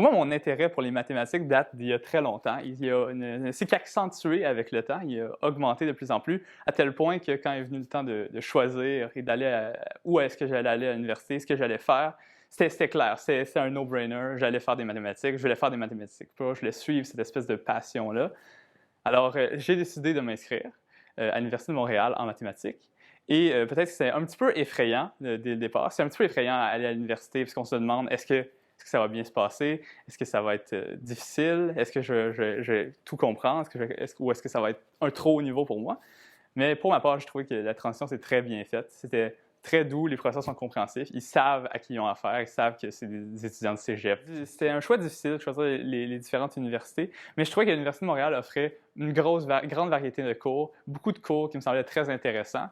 Moi, mon intérêt pour les mathématiques date d'il y a très longtemps. C'est qu'accentué avec le temps. Il a augmenté de plus en plus, à tel point que quand est venu le temps de choisir et d'aller où est-ce que j'allais aller à l'université, ce que j'allais faire, c'était clair. C'est un no-brainer. J'allais faire des mathématiques. Je voulais faire des mathématiques. Je voulais suivre cette espèce de passion-là. Alors, j'ai décidé de m'inscrire à l'Université de Montréal en mathématiques. Et peut-être que c'est un petit peu effrayant dès le départ. C'est un petit peu effrayant à aller à l'université parce qu'on se demande est-ce que ça va bien se passer? Est-ce que ça va être difficile? Est-ce que je vais tout comprendre? Ou est-ce que ça va être un trop haut niveau pour moi? Mais pour ma part, je trouvais que la transition s'est très bien faite. C'était très doux, les professeurs sont compréhensifs, ils savent à qui ils ont affaire, ils savent que c'est des étudiants de cégep. C'était un choix difficile de choisir les différentes universités, mais je trouvais que l'Université de Montréal offrait une grande variété de cours, beaucoup de cours qui me semblaient très intéressants.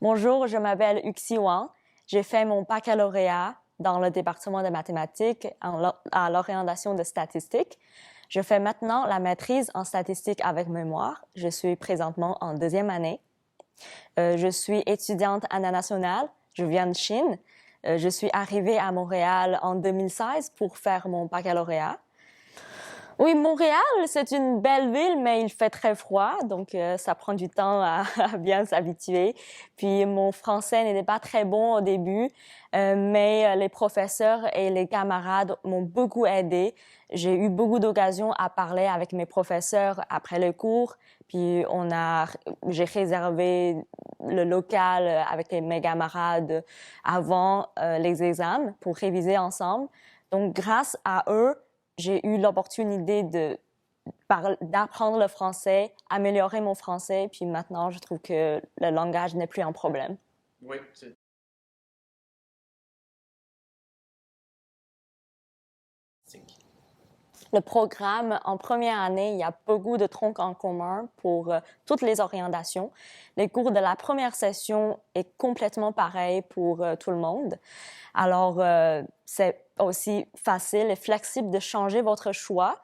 Bonjour, je m'appelle Uxi Wang. J'ai fait mon baccalauréat dans le département de mathématiques à l'orientation de statistique. Je fais maintenant la maîtrise en statistique avec mémoire. Je suis présentement en 2e année. Je suis étudiante internationale. Je viens de Chine. Je suis arrivée à Montréal en 2016 pour faire mon baccalauréat. Oui, Montréal, c'est une belle ville, mais il fait très froid, donc ça prend du temps à bien s'habituer. Puis mon français n'était pas très bon au début, mais les professeurs et les camarades m'ont beaucoup aidé. J'ai eu beaucoup d'occasions à parler avec mes professeurs après le cours, puis j'ai réservé le local avec mes camarades avant les examens pour réviser ensemble. Donc, grâce à eux, j'ai eu l'opportunité d'apprendre le français, améliorer mon français, puis maintenant, je trouve que le langage n'est plus un problème. Oui, Le programme, en première année, il y a beaucoup de troncs en commun pour toutes les orientations. Les cours de la première session est complètement pareil pour tout le monde. Alors, c'est aussi facile et flexible de changer votre choix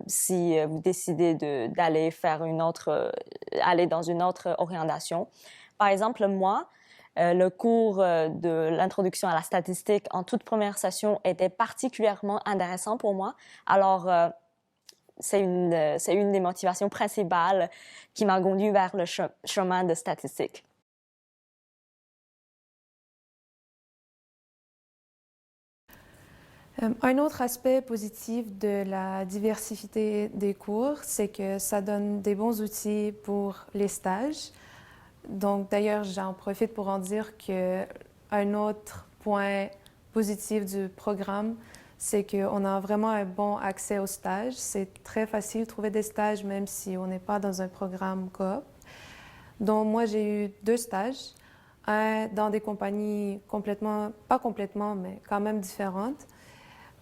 si vous décidez d'aller aller dans une autre orientation. Par exemple, moi, le cours de l'introduction à la statistique en toute première session était particulièrement intéressant pour moi. Alors, c'est une des motivations principales qui m'a conduit vers le chemin de statistique. Un autre aspect positif de la diversité des cours, c'est que ça donne des bons outils pour les stages. Donc, d'ailleurs, j'en profite pour en dire qu'un autre point positif du programme, c'est qu'on a vraiment un bon accès aux stages. C'est très facile de trouver des stages, même si on n'est pas dans un programme coop. Donc, moi, j'ai eu 2 stages. Un dans des compagnies pas complètement, mais quand même différentes.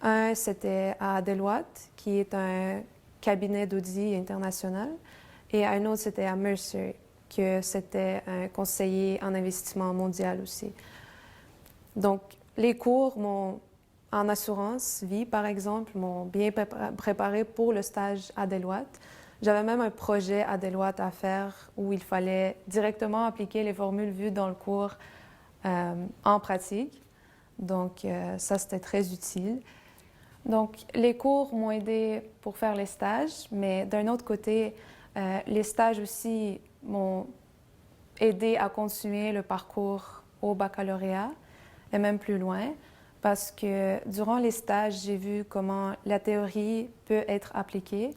Un, c'était à Deloitte, qui est un cabinet d'audit international. Et un autre, c'était à Mercer, que c'était un conseiller en investissement mondial aussi. Donc, les cours en assurance vie, par exemple, m'ont bien préparé pour le stage à Deloitte. J'avais même un projet à Deloitte à faire où il fallait directement appliquer les formules vues dans le cours en pratique. Donc, ça, c'était très utile. Donc, les cours m'ont aidé pour faire les stages, mais d'un autre côté, les stages aussi m'ont aidé à continuer le parcours au baccalauréat et même plus loin, parce que durant les stages, j'ai vu comment la théorie peut être appliquée.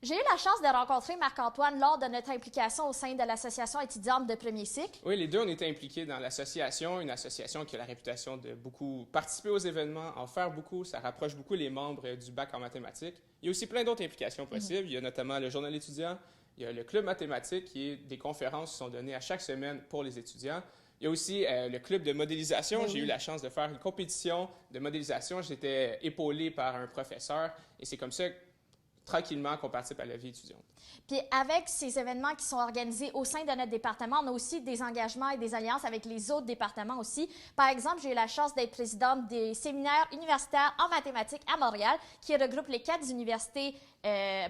J'ai eu la chance de rencontrer Marc-Antoine lors de notre implication au sein de l'association étudiante de premier cycle. Oui, les deux, on était impliqués dans l'association, une association qui a la réputation de beaucoup participer aux événements, en faire beaucoup, ça rapproche beaucoup les membres du bac en mathématiques. Il y a aussi plein d'autres implications possibles. Il y a notamment le journal étudiant, il y a le club mathématique qui est des conférences qui sont données à chaque semaine pour les étudiants. Il y a aussi le club de modélisation. J'ai eu la chance de faire une compétition de modélisation. J'étais épaulé par un professeur et c'est comme ça tranquillement qu'on participe à la vie étudiante. Puis avec ces événements qui sont organisés au sein de notre département, on a aussi des engagements et des alliances avec les autres départements aussi. Par exemple, j'ai eu la chance d'être présidente des séminaires universitaires en mathématiques à Montréal, qui regroupe les 4 universités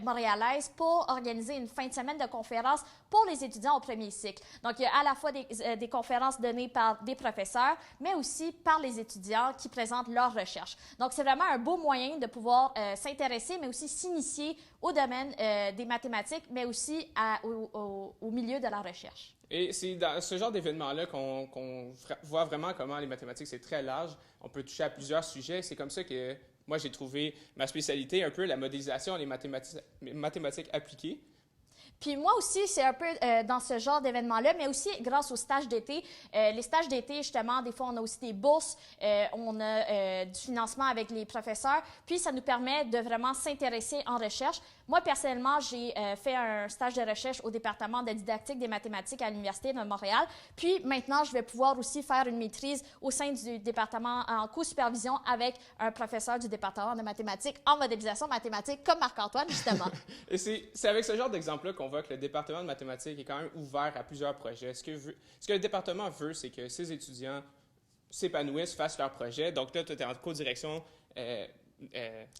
montréalaises pour organiser une fin de semaine de conférences pour les étudiants au premier cycle. Donc, il y a à la fois des conférences données par des professeurs, mais aussi par les étudiants qui présentent leurs recherches. Donc, c'est vraiment un beau moyen de pouvoir s'intéresser, mais aussi s'initier au domaine des mathématiques, mais aussi au milieu de la recherche. Et c'est dans ce genre d'événement-là qu'on voit vraiment comment les mathématiques, c'est très large. On peut toucher à plusieurs sujets. C'est comme ça que moi, j'ai trouvé ma spécialité, un peu la modélisation et les mathématiques appliquées. Puis moi aussi, c'est un peu dans ce genre d'événement-là, mais aussi grâce aux stages d'été. Les stages d'été, justement, des fois, on a aussi des bourses, on a du financement avec les professeurs, puis ça nous permet de vraiment s'intéresser en recherche. Moi, personnellement, j'ai fait un stage de recherche au département de didactique des mathématiques à l'Université de Montréal. Puis maintenant, je vais pouvoir aussi faire une maîtrise au sein du département en co-supervision avec un professeur du département de mathématiques en modélisation mathématique, comme Marc-Antoine, justement. Et c'est avec ce genre d'exemple-là qu'on voit que le département de mathématiques est quand même ouvert à plusieurs projets. Ce que le département veut, c'est que ses étudiants s'épanouissent, fassent leurs projets. Donc là, tu es en co-direction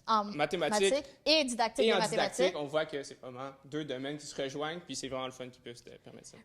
en mathématiques et didactique et des en mathématiques. didactique. On voit que c'est vraiment 2 domaines qui se rejoignent, puis c'est vraiment le fun qu'ils peuvent se permettre ça.